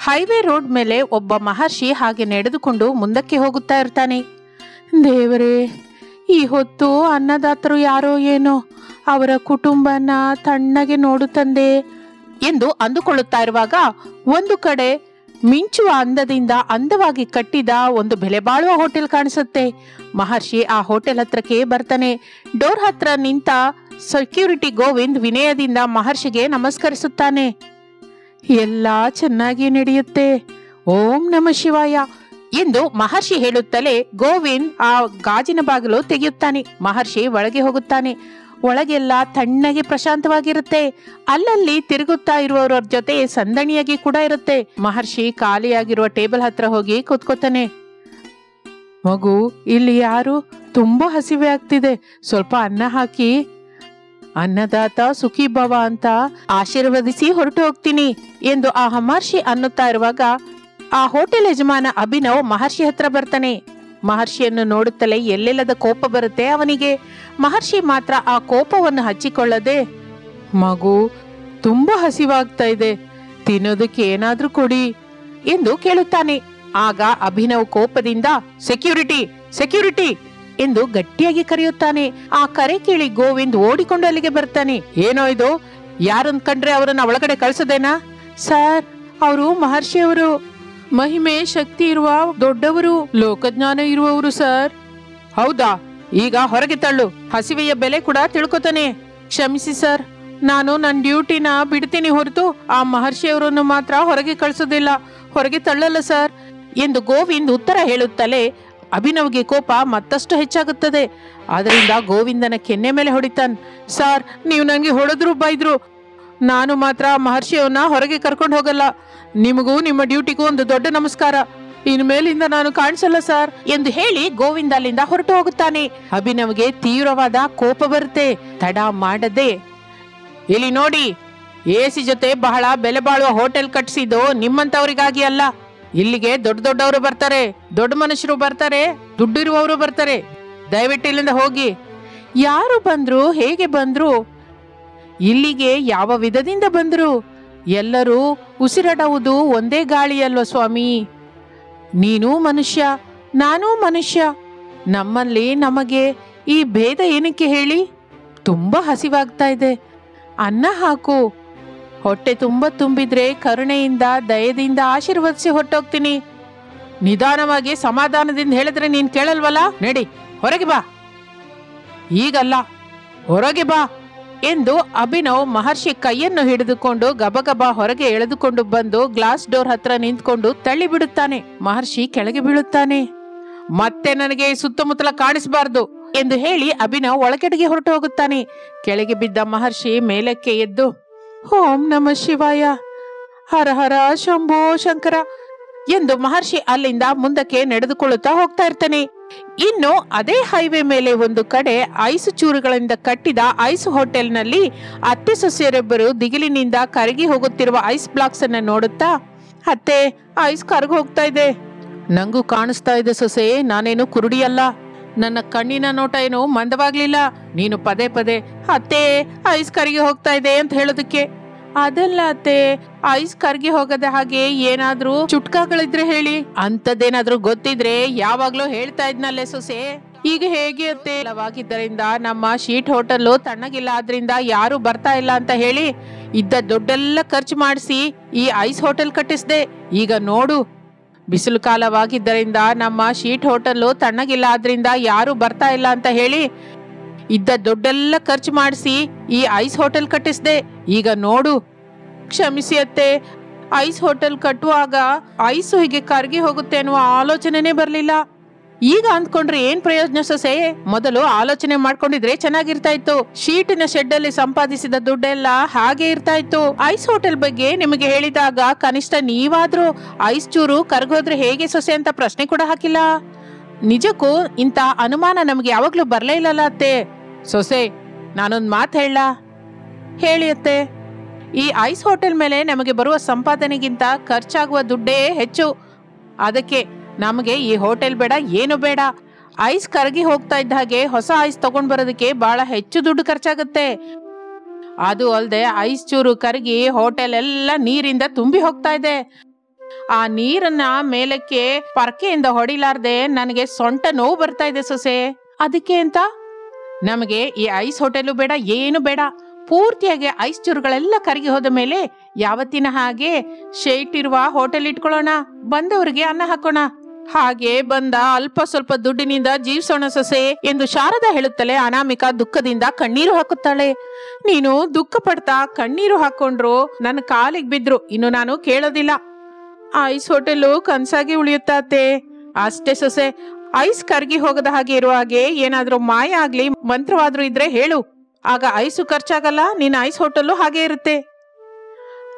Highway road ಮೇಲೆ ಒಬ್ಬ ಮಹರ್ಷಿ ಹಾಗೆ ನಡೆದುಕೊಂಡು ಮುಂದಕ್ಕೆ ಹೋಗುತ್ತಾ ಇರ್ತಾನೆ. ದೇವರೇ, ಈ ಹೊತ್ತು ಅನ್ನದಾತರು ಯಾರೋ ಏನೋ ಅವರ ಕುಟುಂಬನ ತಣ್ಣಗೆ ನೋಡುತ್ತಂದೆ ಎಂದು ಅಂದುಕೊಳ್ಳುತ್ತಾ ಇರುವಾಗ ಒಂದು ಕಡೆ ಮಿಂಚುವ ಅಂದದಿಂದ ಅಂದವಾಗಿ ಕಟ್ಟಿದ ಒಂದು ಬೆಲೆ ಬಾಳುವ ಹೋಟೆಲ್ ಕಾಣಿಸುತ್ತೆ. ಮಹರ್ಷಿ ಆ ಹೋಟೆಲ್ ಹತ್ರಕ್ಕೆ ಬರ್ತಾನೆ. ಡೋರ್ ಹತ್ರ ನಿಂತ ಸೆಕ್ಯೂರಿಟಿ ಗೋವಿಂದ್ ವಿನಯದಿಂದ ಮಹರ್ಷಿಗೆ ನಮಸ್ಕರಿಸುತ್ತಾನೆ. ಎಲ್ಲ ಚೆನ್ನಾಗಿ ನಡೆಯುತ್ತೆ, ಓಂ ನಮ ಶಿವಾಯ ಎಂದು ಮಹರ್ಷಿ ಹೇಳುತ್ತಲೇ ಗೋವಿಂದ್ ಆ ಗಾಜಿನ ಬಾಗಿಲು ತೆಗೆಯುತ್ತಾನೆ. ಮಹರ್ಷಿ ಒಳಗೆ ಹೋಗುತ್ತಾನೆ. ಒಳಗೆಲ್ಲ ತಣ್ಣಗೆ ಪ್ರಶಾಂತವಾಗಿರುತ್ತೆ. ಅಲ್ಲಲ್ಲಿ ತಿರುಗುತ್ತಾ ಇರುವವರ ಜೊತೆ ಸಂದಣಿಯಾಗಿ ಕೂಡ ಇರುತ್ತೆ. ಮಹರ್ಷಿ ಖಾಲಿಯಾಗಿರುವ ಟೇಬಲ್ ಹತ್ರ ಹೋಗಿ ಕೂತ್ಕೋತಾನೆ. ಮಗು, ಇಲ್ಲಿ ಯಾರು? ತುಂಬಾ ಹಸಿವೆ ಆಗ್ತಿದೆ, ಸ್ವಲ್ಪ ಅನ್ನ ಹಾಕಿ. ಅನ್ನದಾತ ಸುಖಿ ಭವ ಅಂತ ಆಶೀರ್ವದಿಸಿ ಹೊರಟು ಹೋಗ್ತೀನಿ ಎಂದು ಆ ಮಹರ್ಷಿ ಅನ್ನುತ್ತಾ ಇರುವಾಗ ಆ ಹೋಟೆಲ್ ಯಜಮಾನ ಅಭಿನವ್ ಮಹರ್ಷಿ ಹತ್ರ ಬರ್ತಾನೆ. ಮಹರ್ಷಿಯನ್ನು ನೋಡುತ್ತಲೇ ಎಲ್ಲೆಲ್ಲದ ಕೋಪ ಬರುತ್ತೆ ಅವನಿಗೆ. ಮಹರ್ಷಿ ಮಾತ್ರ ಆ ಕೋಪವನ್ನು ಹಚ್ಚಿಕೊಳ್ಳದೆ, ಮಗು ತುಂಬಾ ಹಸಿವಾಗ್ತಾ ಇದೆ, ತಿನ್ನೋದಕ್ಕೆ ಏನಾದ್ರೂ ಕೊಡಿ ಎಂದು ಕೇಳುತ್ತಾನೆ. ಆಗ ಅಭಿನವ್ ಕೋಪದಿಂದ ಸೆಕ್ಯೂರಿಟಿ ಸೆಕ್ಯೂರಿಟಿ ಎಂದು ಗಟ್ಟಿಯಾಗಿ ಕರೆಯುತ್ತಾನೆ. ಆ ಕರೆ ಕೇಳಿ ಗೋವಿಂದ್ ಓಡಿಕೊಂಡು ಅಲ್ಲಿಗೆ ಬರ್ತಾನೆ. ಏನೋ ಇದು, ಯಾರನ್ ಕಂಡ್ರೆ ಅವರನ್ನ ಒಳಗಡೆ ಕಳ್ಸದೇನಾ? ಸರ್, ಅವರು ಮಹರ್ಷಿಯವರು, ಮಹಿಮೆ ಶಕ್ತಿ ಇರುವ ದೊಡ್ಡವರು, ಲೋಕಜ್ಞಾನ ಇರುವವರು ಸರ್. ಹೌದಾ? ಈಗ ಹೊರಗೆ ತಳ್ಳು, ಹಸಿವೆಯ ಬೆಲೆ ಕೂಡ ತಿಳ್ಕೊತಾನೆ. ಕ್ಷಮಿಸಿ ಸರ್, ನಾನು ನನ್ನ ಡ್ಯೂಟಿನ ಬಿಡ್ತೀನಿ ಹೊರತು ಆ ಮಹರ್ಷಿಯವರನ್ನು ಮಾತ್ರ ಹೊರಗೆ ಕಳಿಸೋದಿಲ್ಲ, ಹೊರಗೆ ತಳ್ಳಲ್ಲ ಸರ್ ಎಂದು ಗೋವಿಂದ್ ಉತ್ತರ ಹೇಳುತ್ತಲೇ ಅಭಿನವ್ಗೆ ಕೋಪ ಮತ್ತಷ್ಟು ಹೆಚ್ಚಾಗುತ್ತದೆ. ಅದರಿಂದ ಗೋವಿಂದನ ಕೆನ್ನೆ ಮೇಲೆ ಹೊಡಿತಾನ್. ಸರ್, ನೀವು ನನಗೆ ಹೊಡೆದ್ರು ಬೈದ್ರು, ನಾನು ಮಾತ್ರ ಮಹರ್ಷಿಯವನ್ನ ಹೊರಗೆ ಕರ್ಕೊಂಡು ಹೋಗಲ್ಲ. ನಿಮಗೂ ನಿಮ್ಮ ಡ್ಯೂಟಿಗೂ ಒಂದು ದೊಡ್ಡ ನಮಸ್ಕಾರ. ಇನ್ಮೇಲಿಂದ ನಾನು ಕಾಣಿಸಲ್ಲ ಸರ್ ಎಂದು ಹೇಳಿ ಗೋವಿಂದ ಅಲ್ಲಿಂದ ಹೊರಟು ಹೋಗುತ್ತಾನೆ. ಅಭಿನವ್ಗೆ ತೀವ್ರವಾದ ಕೋಪ ಬರುತ್ತೆ. ತಡ ಮಾಡದೆ, ಇಲ್ಲಿ ನೋಡಿ, ಎಸಿ ಜೊತೆ ಬಹಳ ಬೆಲೆ ಬಾಳುವ ಹೋಟೆಲ್ ಕಟ್ಸಿದ್ದು ನಿಮ್ಮಂತವರಿಗಾಗಿ ಅಲ್ಲ. ಇಲ್ಲಿಗೆ ದೊಡ್ಡ ದೊಡ್ಡವರು ಬರ್ತಾರೆ, ದೊಡ್ಡ ಮನುಷ್ಯರು ಬರ್ತಾರೆ, ದುಡ್ಡಿರುವವರು ಬರ್ತಾರೆ. ದಯವಿಟ್ಟು ಇಲ್ಲಿಂದ ಹೋಗಿ. ಯಾರು ಬಂದ್ರು, ಹೇಗೆ ಬಂದ್ರು, ಇಲ್ಲಿಗೆ ಯಾವ ವಿಧದಿಂದ ಬಂದ್ರು, ಎಲ್ಲರೂ ಉಸಿರಾಡುವುದು ಒಂದೇ ಗಾಳಿ ಅಲ್ವ ಸ್ವಾಮಿ. ನೀನೂ ಮನುಷ್ಯ, ನಾನೂ ಮನುಷ್ಯ, ನಮ್ಮಲ್ಲಿ ನಮಗೆ ಈ ಭೇದ ಏನಕ್ಕೆ ಹೇಳಿ? ತುಂಬಾ ಹಸಿವಾಗ್ತಾ ಇದೆ, ಅನ್ನ ಹಾಕು. ಹೊಟ್ಟೆ ತುಂಬಾ ತುಂಬಿದ್ರೆ ಕರುಣೆಯಿಂದ ದಯದಿಂದ ಆಶೀರ್ವದಿಸಿ ಹೊಟ್ಟೋಗ್ತೀನಿ. ನಿಧಾನವಾಗಿ ಸಮಾಧಾನದಿಂದ ಹೇಳಿದ್ರೆ ನೀನ್ ಕೇಳಲ್ವಲ್ಲ? ನಡಿ, ಹೊರಗೆ ಬಾ. ಈಗಲ್ಲ, ಹೊರಗೆ ಬಾ ಎಂದು ಅಭಿನವ್ ಮಹರ್ಷಿ ಕೈಯನ್ನು ಹಿಡಿದುಕೊಂಡು ಗಬಗಬ ಹೊರಗೆ ಎಳೆದುಕೊಂಡು ಬಂದು ಗ್ಲಾಸ್ ಡೋರ್ ಹತ್ರ ನಿಂತ್ಕೊಂಡು ತಳ್ಳಿ ಬಿಡುತ್ತಾನೆ. ಮಹರ್ಷಿ ಕೆಳಗೆ ಬೀಳುತ್ತಾನೆ. ಮತ್ತೆ ನನಗೆ ಸುತ್ತಮುತ್ತಲ ಕಾಣಿಸಬಾರ್ದು ಎಂದು ಹೇಳಿ ಅಭಿನವ್ ಒಳಗಡೆಗೆ ಹೊರಟು ಹೋಗುತ್ತಾನೆ. ಕೆಳಗೆ ಬಿದ್ದ ಮಹರ್ಷಿ ಮೇಲಕ್ಕೆ ಎದ್ದು, ಓಂ ನಮ ಶಿವಾಯ, ಹರ ಹರ ಶಂಭೋ ಶಂಕರ ಎಂದು ಮಹರ್ಷಿ ಅಲ್ಲಿಂದ ಮುಂದಕ್ಕೆ ನಡೆದುಕೊಳ್ಳುತ್ತಾ ಹೋಗ್ತಾ ಇರ್ತಾನೆ. ಇನ್ನು ಅದೇ ಹೈವೇ ಮೇಲೆ ಒಂದು ಕಡೆ ಐಸ್ ಚೂರುಗಳಿಂದ ಕಟ್ಟಿದ ಐಸ್ ಹೋಟೆಲ್ನಲ್ಲಿ ಅತ್ತೆ ಸೊಸೆಯರೊಬ್ಬರು ದಿಗಿಲಿನಿಂದ ಕರಗಿ ಹೋಗುತ್ತಿರುವ ಐಸ್ ಬ್ಲಾಕ್ಸ್ ಅನ್ನ ನೋಡುತ್ತಾ, ಅತ್ತೆ, ಐಸ್ ಕರಗಿ ಹೋಗ್ತಾ ಇದೆ. ನಂಗೂ ಕಾಣಿಸ್ತಾ ಇದೆ ಸೊಸೆ, ನಾನೇನು ಕುರುಡಿಯಲ್ಲ. ನನ್ನ ಕಣ್ಣಿನ ನೋಟ ಏನು ಮಂದವಾಗ್ಲಿಲ್ಲ. ನೀನು ಪದೇ ಪದೇ ಅತ್ತೆ ಐಸ್ ಕರಗಿ ಹೋಗ್ತಾ ಇದೆ ಅಂತ ಹೇಳೋದಕ್ಕೆ. ಅದಲ್ಲ ಅತ್ತೆ, ಐಸ್ ಕರ್ಗಿ ಹೋಗದ ಹಾಗೆ ಏನಾದ್ರೂ ಚುಟ್ಕಾಗಳಿದ್ರೆ ಹೇಳಿ. ಅಂತದ್ದೇನಾದ್ರೂ ಗೊತ್ತಿದ್ರೆ ಯಾವಾಗ್ಲೂ ಹೇಳ್ತಾ ಇದ್ನಲ್ಲೇ ಸೊಸೆ. ಈಗ ಹೇಗೆ ಅತ್ತೆ? ವಾಗಿದ್ದರಿಂದ ನಮ್ಮ ಶೀಟ್ ಹೋಟೆಲ್ ತಣ್ಣಗಿಲ್ಲ, ಆದ್ರಿಂದ ಯಾರು ಬರ್ತಾ ಇಲ್ಲ ಅಂತ ಹೇಳಿ ಇದ್ದ ದುಡ್ಡೆಲ್ಲ ಖರ್ಚು ಮಾಡಿಸಿ ಈ ಐಸ್ ಹೋಟೆಲ್ ಕಟ್ಟಿಸ್ದೆ. ಈಗ ನೋಡು, ಬಿಸಿಲು ಕಾಲವಾಗಿದ್ದರಿಂದ ನಮ್ಮ ಶೀಟ್ ಹೋಟೆಲ್ ತಣ್ಣಗಿಲ್ಲ, ಆದ್ರಿಂದ ಯಾರು ಬರ್ತಾ ಇಲ್ಲ ಅಂತ ಹೇಳಿ ಇದ್ದ ದುಡ್ಡೆಲ್ಲ ಖರ್ಚು ಮಾಡಿಸಿ ಈ ಐಸ್ ಹೋಟೆಲ್ ಕಟ್ಟಿಸ್ದೆ. ಈಗ ನೋಡು. ಕ್ಷಮಿಸಿ ಅತ್ತೆ, ಐಸ್ ಹೋಟೆಲ್ ಕಟ್ಟುವಾಗ ಐಸ್ ಹೀಗೆ ಕರ್ಗಿ ಹೋಗುತ್ತೆ ಅನ್ನುವ ಆಲೋಚನೆನೇ ಬರ್ಲಿಲ್ಲ. ಈಗ ಅಂದ್ಕೊಂಡ್ರೆ ಏನ್ ಪ್ರಯೋಜನ ಸೊಸೆ? ಮೊದಲು ಆಲೋಚನೆ ಮಾಡ್ಕೊಂಡಿದ್ರೆ ಚೆನ್ನಾಗಿರ್ತಾ ಇತ್ತು. ಶೀಟಿನ ಶೆಡ್ ಅಲ್ಲಿ ಸಂಪಾದಿಸಿದ ದುಡ್ಡೆಲ್ಲ ಹಾಗೆ ಇರ್ತಾ ಇತ್ತು. ಐಸ್ ಹೋಟೆಲ್ ಬಗ್ಗೆ ನಿಮಗೆ ಹೇಳಿದಾಗ ಕನಿಷ್ಠ ನೀವಾದ್ರೂ ಐಸ್ ಚೂರು ಕರ್ಗೋದ್ರೆ ಹೇಗೆ ಸೊಸೆ ಅಂತ ಪ್ರಶ್ನೆ ಕೂಡ ಹಾಕಿಲ್ಲ. ನಿಜಕ್ಕೂ ಇಂತ ಅನುಮಾನ ನಮ್ಗೆ ಯಾವಾಗ್ಲೂ ಬರ್ಲೇ ಇಲ್ಲಲ್ಲ ಅತ್ತೆ. ಸೊಸೆ, ನಾನೊಂದ್ ಮಾತು ಹೇಳ. ಹೇಳಿ ಅತ್ತೆ. ಈ ಐಸ್ ಹೋಟೆಲ್ ಮೇಲೆ ನಮಗೆ ಬರುವ ಸಂಪಾದನೆಗಿಂತ ಖರ್ಚಾಗುವ ದುಡ್ಡೇ ಹೆಚ್ಚು. ಅದಕ್ಕೆ ನಮಗೆ ಈ ಹೋಟೆಲ್ ಬೇಡ, ಏನು ಬೇಡ. ಐಸ್ ಕರಗಿ ಹೋಗ್ತಾ ಇದ್ದ ಹಾಗೆ ಹೊಸ ಐಸ್ ತಗೊಂಡ್ ಬರೋದಕ್ಕೆ ಬಹಳ ಹೆಚ್ಚು ದುಡ್ಡು ಖರ್ಚಾಗುತ್ತೆ. ಅದು ಅಲ್ಲದೆ ಐಸ್ ಚೂರು ಕರಗಿ ಹೋಟೆಲ್ ಎಲ್ಲ ನೀರಿಂದ ತುಂಬಿ ಹೋಗ್ತಾ ಇದೆ. ಆ ನೀರನ್ನ ಮೇಲಕ್ಕೆ ಪರಕೆಯಿಂದ ಹೊಡಿಲಾರ್ದೆ ನನಗೆ ಸೊಂಟ ನೋವು ಬರ್ತಾ ಇದೆ ಸೊಸೆ. ಅದಕ್ಕೆ ಅಂತ ನಮಗೆ ಈ ಐಸ್ ಹೋಟೆಲು ಬೇಡ, ಏನು ಬೇಡ. ಪೂರ್ತಿಯಾಗಿ ಐಸ್ ಚೂರುಗಳೆಲ್ಲ ಕರಗಿ ಹೋದ ಮೇಲೆ ಯಾವತ್ತಿನ ಹಾಗೆ ಶೇಟ್ ಇರುವ ಹೋಟೆಲ್ ಇಟ್ಕೊಳ್ಳೋಣ, ಬಂದವರಿಗೆ ಅನ್ನ ಹಾಕೋಣ, ಹಾಗೆ ಬಂದ ಅಲ್ಪ ಸ್ವಲ್ಪ ದುಡ್ಡಿನಿಂದ ಜೀವಿಸೋಣ ಸೊಸೆ ಎಂದು ಶಾರದಾ ಹೇಳುತ್ತಲೇ ಅನಾಮಿಕಾ ದುಃಖದಿಂದ ಕಣ್ಣೀರು ಹಾಕುತ್ತಾಳೆ. ನೀನು ದುಃಖ ಪಡ್ತಾ ಕಣ್ಣೀರು ಹಾಕೊಂಡ್ರು ನನ್ನ ಕಾಲಿಗೆ ಬಿದ್ರು ಇನ್ನು ನಾನು ಕೇಳೋದಿಲ್ಲ. ಐಸ್ ಹೋಟೆಲು ಕನ್ಸಾಗಿ ಉಳಿಯುತ್ತಾತೆ ಅಷ್ಟೇ ಸೊಸೆ. ಐಸ್ ಕರ್ಗಿ ಹೋಗದ ಹಾಗೆ ಇರುವ ಹಾಗೆ ಏನಾದ್ರೂ ಮಾಯ ಆಗ್ಲಿ ಮಂತ್ರವಾದ್ರೂ ಇದ್ರೆ ಹೇಳು, ಆಗ ಐಸು ಖರ್ಚಾಗಲ್ಲ, ನಿನ್ನ ಐಸ್ ಹೋಟೆಲ್ಲು ಹಾಗೆ ಇರುತ್ತೆ.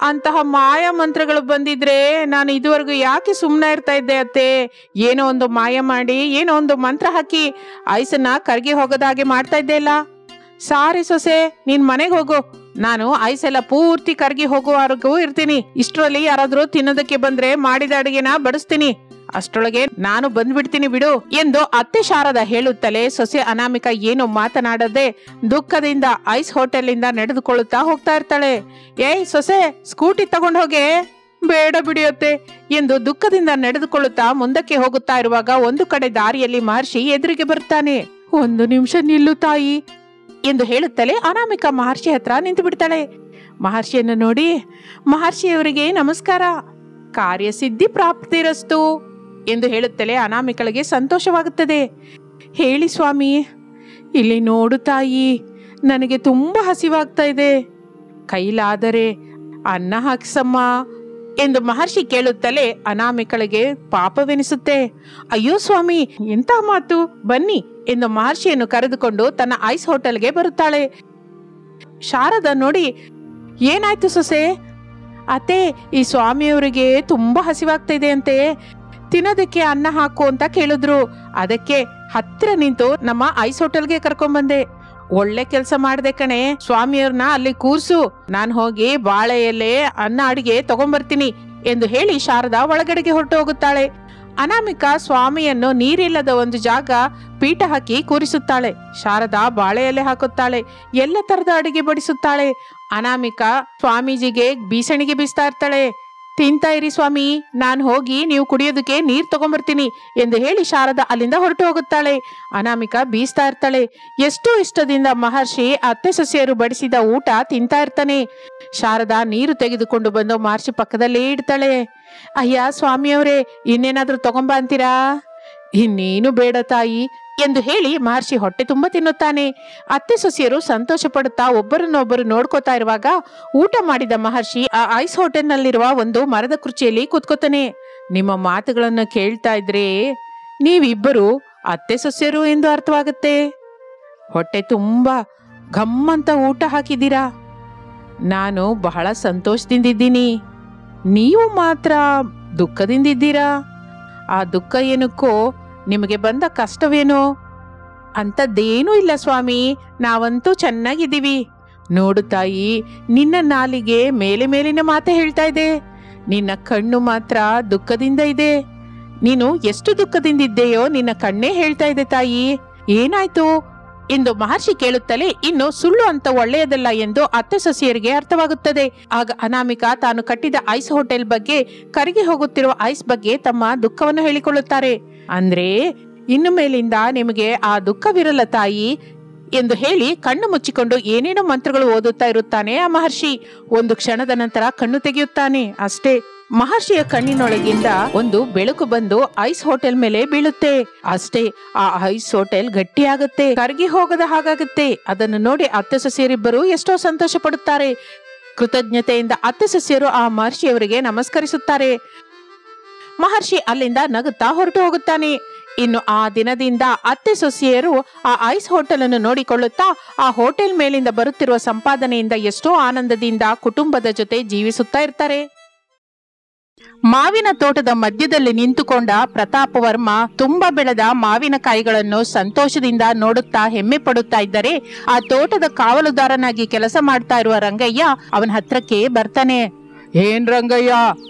ಅಂತಹ ಮಾಯ ಮಂತ್ರಗಳು ಬಂದಿದ್ರೆ ನಾನು ಇದುವರೆಗೂ ಯಾಕೆ ಸುಮ್ಮನೆ ಇರ್ತಾ ಇದ್ದೆ ಅತ್ತೆ? ಏನೋ ಒಂದು ಮಾಯ ಮಾಡಿ ಏನೋ ಒಂದು ಮಂತ್ರ ಹಾಕಿ ಐಸನ್ನ ಕರ್ಗಿ ಹೋಗದ ಹಾಗೆ ಮಾಡ್ತಾ ಇದ್ದೆ ಅಲ್ಲ. ಸಾರಿ ಸೊಸೆ, ನೀನ್ ಮನೆಗೆ ಹೋಗು, ನಾನು ಐಸ್ ಎಲ್ಲ ಪೂರ್ತಿ ಕರ್ಗಿ ಹೋಗುವವರೆಗೂ ಇರ್ತೀನಿ. ಇಷ್ಟರಲ್ಲಿ ಯಾರಾದ್ರೂ ತಿನ್ನೋದಕ್ಕೆ ಬಂದ್ರೆ ಮಾಡಿದ ಅಡಿಗೆನ ಬಡಿಸ್ತೀನಿ, ಅಷ್ಟರೊಳಗೆ ನಾನು ಬಂದ್ಬಿಡ್ತೀನಿ ಬಿಡು ಎಂದು ಅತ್ತೆ ಶಾರದಾ ಹೇಳುತ್ತಲೇ ಸೊಸೆ ಅನಾಮಿಕಾ ಏನು ಮಾತನಾಡದೆ ದುಃಖದಿಂದ ಐಸ್ ಹೋಟೆಲ್ ಇಂದ ನಡೆದುಕೊಳ್ಳುತ್ತಾ ಹೋಗ್ತಾ ಇರ್ತಾಳೆ. ಏಯ್ ಸೊಸೆ, ಸ್ಕೂಟಿ ತಗೊಂಡ್ ಹೋಗೆ. ಬೇಡ ಬಿಡಿಯತ್ತೆ ಎಂದು ದುಃಖದಿಂದ ನಡೆದುಕೊಳ್ಳುತ್ತಾ ಮುಂದಕ್ಕೆ ಹೋಗುತ್ತಾ ಇರುವಾಗ ಒಂದು ಕಡೆ ದಾರಿಯಲ್ಲಿ ಮಹರ್ಷಿ ಎದುರಿಗೆ ಬರ್ತಾನೆ. 1 ನಿಮಿಷ ನಿಲ್ಲು ತಾಯಿ ಎಂದು ಹೇಳುತ್ತಲೇ ಅನಾಮಿಕಾ ಮಹರ್ಷಿ ಹತ್ರ ನಿಂತು ಬಿಡ್ತಾಳೆ. ಮಹರ್ಷಿಯನ್ನು ನೋಡಿ, ಮಹರ್ಷಿಯವರಿಗೆ ನಮಸ್ಕಾರ, ಕಾರ್ಯಸಿದ್ಧಿ ಪ್ರಾಪ್ತಿರಸ್ತು ಎಂದು ಹೇಳುತ್ತಲೇ ಅನಾಮಿಕಳಿಗೆ ಸಂತೋಷವಾಗುತ್ತದೆ. ಹೇಳಿ ಸ್ವಾಮಿ. ಇಲ್ಲಿ ನೋಡು ತಾಯಿ, ನನಗೆ ತುಂಬಾ ಹಸಿವಾಗ್ತಾ ಇದೆ, ಕೈಲಾದರೆ ಅನ್ನ ಹಾಕ್ಸಮ್ಮ ಎಂದು ಮಹರ್ಷಿ ಕೇಳುತ್ತಲೇ ಅನಾಮಿಕಳಿಗೆ ಪಾಪವೆನಿಸುತ್ತೆ. ಅಯ್ಯೋ ಸ್ವಾಮಿ, ಎಂತ ಮಾತು, ಬನ್ನಿ ಎಂದು ಮಹರ್ಷಿಯನ್ನು ಕರೆದುಕೊಂಡು ತನ್ನ ಐಸ್ ಹೋಟೆಲ್ಗೆ ಬರುತ್ತಾಳೆ. ಶಾರದಾ ನೋಡಿ, ಏನಾಯ್ತು ಸೊಸೆ? ಅತ್ತೆ, ಈ ಸ್ವಾಮಿಯವರಿಗೆ ತುಂಬಾ ಹಸಿವಾಗ್ತಾ ಇದೆ ಅಂತೆ, ತಿನ್ನೋದಕ್ಕೆ ಅನ್ನ ಹಾಕು ಅಂತ ಕೇಳಿದ್ರು, ಅದಕ್ಕೆ ಹತ್ತಿರ ನಿಂತು ನಮ್ಮ ಐಸ್ ಹೋಟೆಲ್ಗೆ ಕರ್ಕೊಂಡ್ಬಂದೆ. ಒಳ್ಳೆ ಕೆಲಸ ಮಾಡ್ದೆ ಕಣೆ, ಸ್ವಾಮಿಯವ್ರನ್ನ ಅಲ್ಲಿ ಕೂರ್ಸು, ನಾನು ಹೋಗಿ ಬಾಳೆ ಎಲೆ ಅನ್ನ ಅಡಿಗೆ ತಗೊಂಡ್ಬರ್ತೀನಿ ಎಂದು ಹೇಳಿ ಶಾರದಾ ಒಳಗಡೆಗೆ ಹೊರಟು ಹೋಗುತ್ತಾಳೆ. ಅನಾಮಿಕಾ ಸ್ವಾಮಿಯನ್ನು ನೀರಿಲ್ಲದ ಒಂದು ಜಾಗ ಪೀಠ ಹಾಕಿ ಕೂರಿಸುತ್ತಾಳೆ. ಶಾರದಾ ಬಾಳೆ ಎಲೆ ಹಾಕುತ್ತಾಳೆ, ಎಲ್ಲ ತರದ ಅಡಿಗೆ ಬಡಿಸುತ್ತಾಳೆ. ಅನಾಮಿಕಾ ಸ್ವಾಮೀಜಿಗೆ ಬೀಸಣಿಗೆ ಬೀಸ್ತಾ ಇರ್ತಾಳೆ. ತಿಂತಾ ಇರಿ ಸ್ವಾಮಿ, ನಾನು ಹೋಗಿ ನೀವು ಕುಡಿಯೋದಕ್ಕೆ ನೀರ್ ತಗೊಂಡ್ಬರ್ತೀನಿ ಎಂದು ಹೇಳಿ ಶಾರದಾ ಅಲ್ಲಿಂದ ಹೊರಟು ಹೋಗುತ್ತಾಳೆ. ಅನಾಮಿಕಾ ಬೀಸ್ತಾ ಇರ್ತಾಳೆ. ಎಷ್ಟು ಇಷ್ಟದಿಂದ ಮಹರ್ಷಿ ಅತ್ತೆ ಸೊಸೆಯರು ಬಡಿಸಿದ ಊಟ ತಿಂತಾ ಇರ್ತಾನೆ. ಶಾರದಾ ನೀರು ತೆಗೆದುಕೊಂಡು ಬಂದು ಮಹರ್ಷಿ ಪಕ್ಕದಲ್ಲಿ ಇಡ್ತಾಳೆ. ಅಯ್ಯ ಸ್ವಾಮಿಯವರೇ, ಇನ್ನೇನಾದ್ರೂ ತಗೊಂಬ ಅಂತೀರಾ? ಇನ್ನೇನು ಬೇಡ ತಾಯಿ ಎಂದು ಹೇಳಿ ಮಹರ್ಷಿ ಹೊಟ್ಟೆ ತುಂಬ ತಿನ್ನುತ್ತಾನೆ. ಅತ್ತೆ ಸೊಸೆಯರು ಸಂತೋಷ ಪಡುತ್ತಾ ಒಬ್ಬರನ್ನೊಬ್ಬರು ನೋಡ್ಕೋತಾ ಇರುವಾಗ ಊಟ ಮಾಡಿದ ಮಹರ್ಷಿ ಆ ಐಸ್ ಹೋಟೆಲ್ನಲ್ಲಿರುವ ಒಂದು ಮರದ ಕುರ್ಚಿಯಲ್ಲಿ ಕೂತ್ಕೋತಾನೆ. ನಿಮ್ಮ ಮಾತುಗಳನ್ನು ಕೇಳ್ತಾ ಇದ್ರೆ ನೀವಿಬ್ಬರು ಅತ್ತೆ ಸೊಸೆಯರು ಎಂದು ಅರ್ಥವಾಗುತ್ತೆ. ಹೊಟ್ಟೆ ತುಂಬಾ ಘಮ್ಮಂತ ಊಟ ಹಾಕಿದ್ದೀರಾ, ನಾನು ಬಹಳ ಸಂತೋಷದಿಂದಿದ್ದೀನಿ. ನೀವು ಮಾತ್ರ ದುಃಖದಿಂದಿದ್ದೀರಾ. ಆ ದುಃಖ ಏನಕ್ಕೋ, ನಿಮಗೆ ಬಂದ ಕಷ್ಟವೇನೋ? ಅಂಥದ್ದೇನೂ ಇಲ್ಲ ಸ್ವಾಮಿ, ನಾವಂತೂ ಚೆನ್ನಾಗಿದ್ದೀವಿ. ನೋಡು ತಾಯಿ, ನಿನ್ನ ನಾಲಿಗೆ ಮೇಲೆ ಮೇಲಿನ ಮಾತೆ ಹೇಳ್ತಾ ಇದೆ, ನಿನ್ನ ಕಣ್ಣು ಮಾತ್ರ ದುಃಖದಿಂದ ಇದೆ. ನೀನು ಎಷ್ಟು ದುಃಖದಿಂದಿದ್ದೆಯೋ ನಿನ್ನ ಕಣ್ಣೇ ಹೇಳ್ತಾ ಇದೆ ತಾಯಿ. ಏನಾಯ್ತು ಎಂದು ಮಹರ್ಷಿ ಕೇಳುತ್ತಲೇ ಇನ್ನು ಸುಳ್ಳು ಅಂತ ಒಳ್ಳೆಯದಲ್ಲ ಎಂದು ಅತ್ತೆ ಸೊಸೆಯರಿಗೆ ಅರ್ಥವಾಗುತ್ತದೆ. ಆಗ ಅನಾಮಿಕಾ ತಾನು ಕಟ್ಟಿದ ಐಸ್ ಹೋಟೆಲ್ ಬಗ್ಗೆ, ಕರಗಿ ಹೋಗುತ್ತಿರುವ ಐಸ್ ಬಗ್ಗೆ ತಮ್ಮ ದುಃಖವನ್ನು ಹೇಳಿಕೊಳ್ಳುತ್ತಾರೆ. ಅಂದ್ರೆ ಇನ್ನು ಮೇಲಿಂದ ನಿಮಗೆ ಆ ದುಃಖವಿರಲ್ಲ ತಾಯಿ ಎಂದು ಹೇಳಿ ಕಣ್ಣು ಮುಚ್ಚಿಕೊಂಡು ಏನೇನೋ ಮಂತ್ರಗಳು ಓದುತ್ತಾ ಇರುತ್ತಾನೆ ಆ ಮಹರ್ಷಿ. ಒಂದು ಕ್ಷಣದ ನಂತರ ಕಣ್ಣು ತೆಗೆಯುತ್ತಾನೆ. ಅಷ್ಟೇ, ಮಹರ್ಷಿಯ ಕಣ್ಣಿನೊಳಗಿಂದ ಒಂದು ಬೆಳಕು ಬಂದು ಐಸ್ ಹೋಟೆಲ್ ಮೇಲೆ ಬೀಳುತ್ತೆ. ಅಷ್ಟೇ, ಆ ಐಸ್ ಹೋಟೆಲ್ ಗಟ್ಟಿಯಾಗುತ್ತೆ, ಕರಗಿ ಹೋಗದ ಹಾಗಾಗುತ್ತೆ. ಅದನ್ನು ನೋಡಿ ಅತ್ತೆ ಸೊಸೆಯರಿಬ್ಬರು ಎಷ್ಟೋ ಸಂತೋಷ ಪಡುತ್ತಾರೆ. ಕೃತಜ್ಞತೆಯಿಂದ ಅತ್ತೆ ಸೊಸೆಯರು ಆ ಮಹರ್ಷಿಯವರಿಗೆ ನಮಸ್ಕರಿಸುತ್ತಾರೆ. ಮಹರ್ಷಿ ಅಲ್ಲಿಂದ ನಗುತ್ತಾ ಹೊರಟು ಹೋಗುತ್ತಾನೆ. ಇನ್ನು ಆ ದಿನದಿಂದ ಅತ್ತೆ ಸೊಸೆಯರು ಆ ಐಸ್ ಹೋಟೆಲ್ ಅನ್ನು ನೋಡಿಕೊಳ್ಳುತ್ತಾ ಆ ಹೋಟೆಲ್ ಮೇಲಿಂದ ಬರುತ್ತಿರುವ ಸಂಪಾದನೆಯಿಂದ ಎಷ್ಟೋ ಆನಂದದಿಂದ ಕುಟುಂಬದ ಜೊತೆ ಜೀವಿಸುತ್ತಾ ಇರ್ತಾರೆ. ಮಾವಿನ ತೋಟದ ಮಧ್ಯದಲ್ಲಿ ನಿಂತುಕೊಂಡ ಪ್ರತಾಪವರ್ಮ ತುಂಬಾ ಬೆಳೆದ ಮಾವಿನಕಾಯಿಗಳನ್ನು ಸಂತೋಷದಿಂದ ನೋಡುತ್ತಾ ಹೆಮ್ಮೆ ಪಡುತ್ತಾ ಇದ್ದರೆ, ಆ ತೋಟದ ಕಾವಲುದಾರನಾಗಿ ಕೆಲಸ ಮಾಡ್ತಾ ಇರುವ ರಂಗಯ್ಯ ಅವನ ಹತ್ರಕ್ಕೆ ಬರ್ತಾನೆ. ಏನ್ ರಂಗಯ್ಯ,